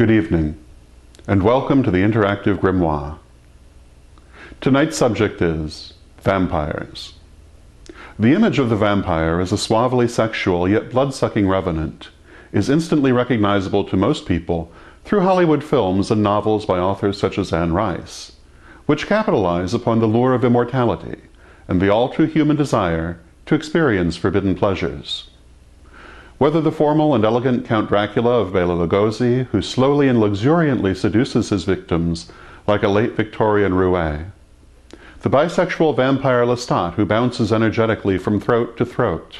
Good evening, and welcome to the Interactive Grimoire. Tonight's subject is vampires. The image of the vampire as a suavely sexual yet blood-sucking revenant is instantly recognizable to most people through Hollywood films and novels by authors such as Anne Rice, which capitalize upon the lure of immortality and the all-too-human desire to experience forbidden pleasures. Whether the formal and elegant Count Dracula of Bela Lugosi, who slowly and luxuriantly seduces his victims like a late Victorian roue, the bisexual vampire Lestat, who bounces energetically from throat to throat,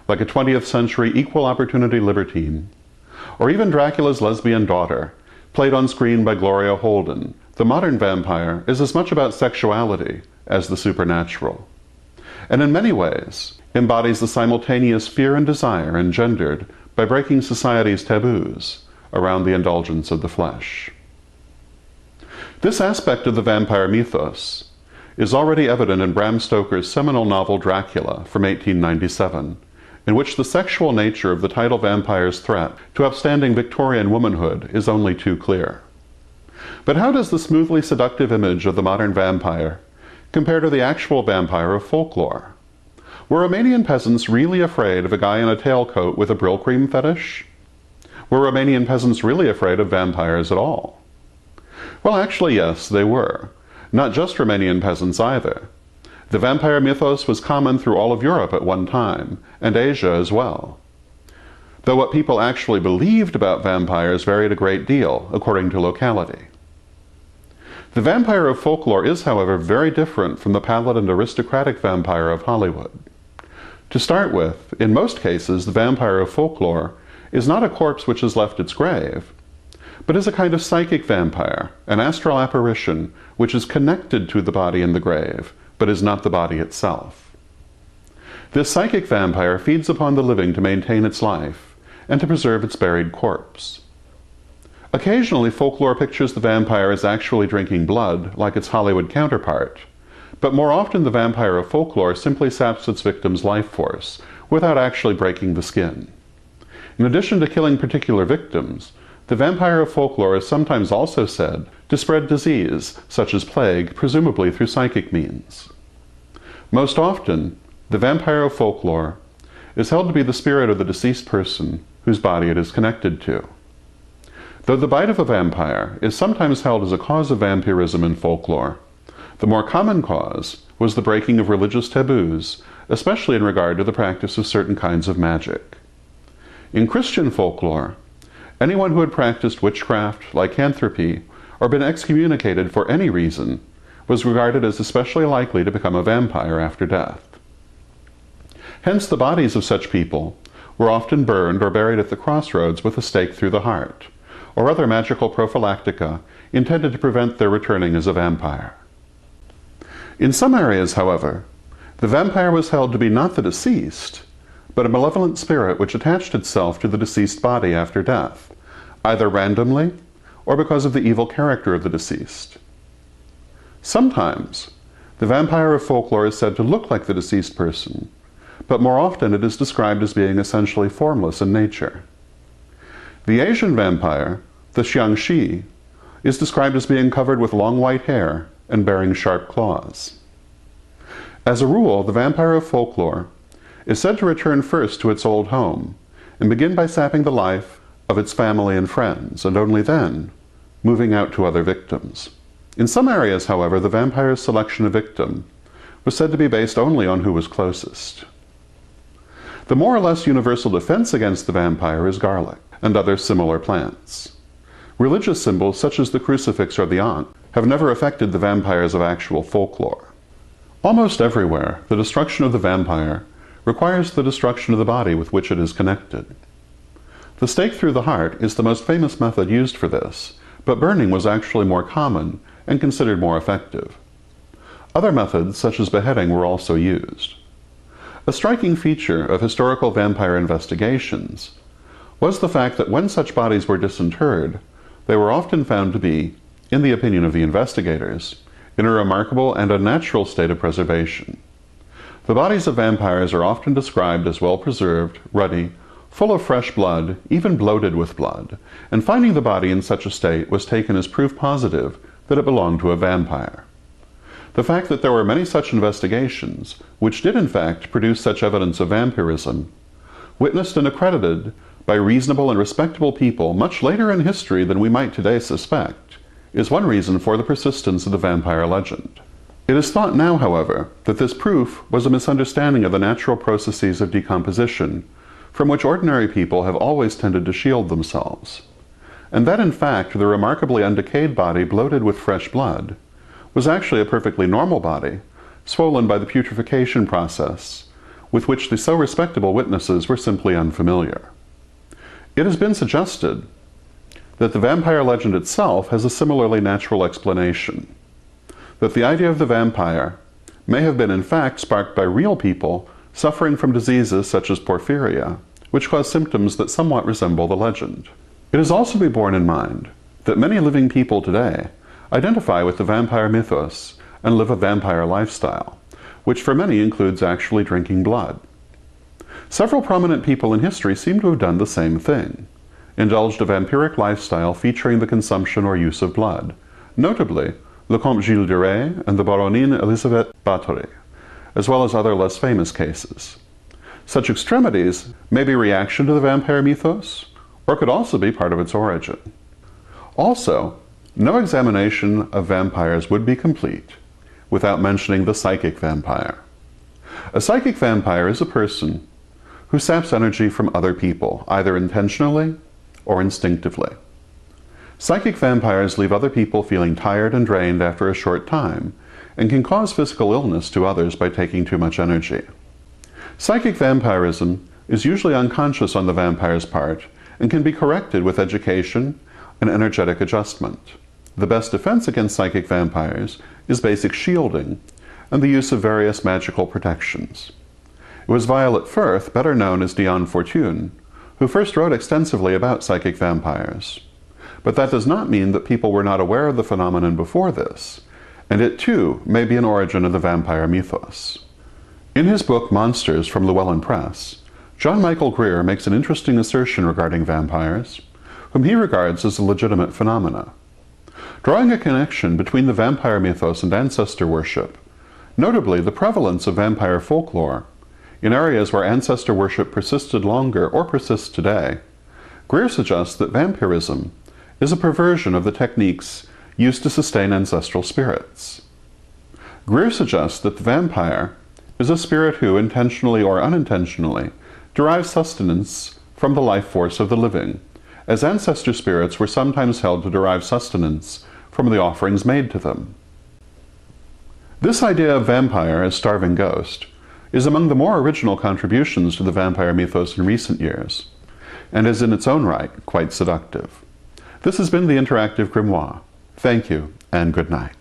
like a 20th century equal opportunity libertine, or even Dracula's lesbian daughter, played on screen by Gloria Holden, the modern vampire is as much about sexuality as the supernatural, and in many ways embodies the simultaneous fear and desire engendered by breaking society's taboos around the indulgence of the flesh. This aspect of the vampire mythos is already evident in Bram Stoker's seminal novel Dracula from 1897, in which the sexual nature of the title vampire's threat to upstanding Victorian womanhood is only too clear. But how does the smoothly seductive image of the modern vampire compare to the actual vampire of folklore? Were Romanian peasants really afraid of a guy in a tailcoat with a Brill cream fetish? Were Romanian peasants really afraid of vampires at all? Well, actually, yes, they were. Not just Romanian peasants either. The vampire mythos was common through all of Europe at one time, and Asia as well. Though what people actually believed about vampires varied a great deal, according to locality. The vampire of folklore is, however, very different from the pallid and aristocratic vampire of Hollywood. To start with, in most cases, the vampire of folklore is not a corpse which has left its grave, but is a kind of psychic vampire, an astral apparition which is connected to the body in the grave, but is not the body itself. This psychic vampire feeds upon the living to maintain its life and to preserve its buried corpse. Occasionally, folklore pictures the vampire as actually drinking blood, like its Hollywood counterpart, but more often the vampire of folklore simply saps its victim's life force, without actually breaking the skin. In addition to killing particular victims, the vampire of folklore is sometimes also said to spread disease, such as plague, presumably through psychic means. Most often, the vampire of folklore is held to be the spirit of the deceased person whose body it is connected to. Though the bite of a vampire is sometimes held as a cause of vampirism in folklore, the more common cause was the breaking of religious taboos, especially in regard to the practice of certain kinds of magic. In Christian folklore, anyone who had practiced witchcraft, lycanthropy, or been excommunicated for any reason was regarded as especially likely to become a vampire after death. Hence, the bodies of such people were often burned or buried at the crossroads with a stake through the heart, or other magical prophylactica intended to prevent their returning as a vampire. In some areas, however, the vampire was held to be not the deceased, but a malevolent spirit which attached itself to the deceased body after death, either randomly or because of the evil character of the deceased. Sometimes, the vampire of folklore is said to look like the deceased person, but more often it is described as being essentially formless in nature. The Asian vampire, the Xiangxi, is described as being covered with long white hair and bearing sharp claws. As a rule, the vampire of folklore is said to return first to its old home and begin by sapping the life of its family and friends, and only then moving out to other victims. In some areas, however, the vampire's selection of victim was said to be based only on who was closest. The more or less universal defense against the vampire is garlic and other similar plants. Religious symbols such as the crucifix or the ankh have never affected the vampires of actual folklore. Almost everywhere, the destruction of the vampire requires the destruction of the body with which it is connected. The stake through the heart is the most famous method used for this, but burning was actually more common and considered more effective. Other methods, such as beheading, were also used. A striking feature of historical vampire investigations was the fact that when such bodies were disinterred, they were often found to be, in the opinion of the investigators, in a remarkable and unnatural state of preservation. The bodies of vampires are often described as well-preserved, ruddy, full of fresh blood, even bloated with blood, and finding the body in such a state was taken as proof positive that it belonged to a vampire. The fact that there were many such investigations, which did in fact produce such evidence of vampirism, witnessed and accredited by reasonable and respectable people much later in history than we might today suspect, is one reason for the persistence of the vampire legend. It is thought now, however, that this proof was a misunderstanding of the natural processes of decomposition, from which ordinary people have always tended to shield themselves, and that in fact the remarkably undecayed body bloated with fresh blood was actually a perfectly normal body, swollen by the putrefaction process, with which the so respectable witnesses were simply unfamiliar. It has been suggested that the vampire legend itself has a similarly natural explanation, that the idea of the vampire may have been in fact sparked by real people suffering from diseases such as porphyria, which cause symptoms that somewhat resemble the legend. It is also to be borne in mind that many living people today identify with the vampire mythos and live a vampire lifestyle, which for many includes actually drinking blood. Several prominent people in history seem to have done the same thing, indulged a vampiric lifestyle featuring the consumption or use of blood, notably le Comte Gilles de Rais and the Baronne Elisabeth Bathory, as well as other less famous cases. Such extremities may be reaction to the vampire mythos, or could also be part of its origin. Also, no examination of vampires would be complete without mentioning the psychic vampire. A psychic vampire is a person who saps energy from other people, either intentionally or instinctively. Psychic vampires leave other people feeling tired and drained after a short time, and can cause physical illness to others by taking too much energy. Psychic vampirism is usually unconscious on the vampire's part and can be corrected with education and energetic adjustment. The best defense against psychic vampires is basic shielding and the use of various magical protections. It was Violet Firth, better known as Diane Fortune, who first wrote extensively about psychic vampires. But that does not mean that people were not aware of the phenomenon before this, and it too may be an origin of the vampire mythos. In his book Monsters from Llewellyn Press, John Michael Greer makes an interesting assertion regarding vampires, whom he regards as a legitimate phenomena. Drawing a connection between the vampire mythos and ancestor worship, notably the prevalence of vampire folklore, in areas where ancestor worship persisted longer or persists today, Greer suggests that vampirism is a perversion of the techniques used to sustain ancestral spirits. Greer suggests that the vampire is a spirit who, intentionally or unintentionally, derives sustenance from the life force of the living, as ancestor spirits were sometimes held to derive sustenance from the offerings made to them. This idea of vampire as starving ghost is among the more original contributions to the vampire mythos in recent years, and is in its own right quite seductive. This has been the Interactive Grimoire. Thank you, and good night.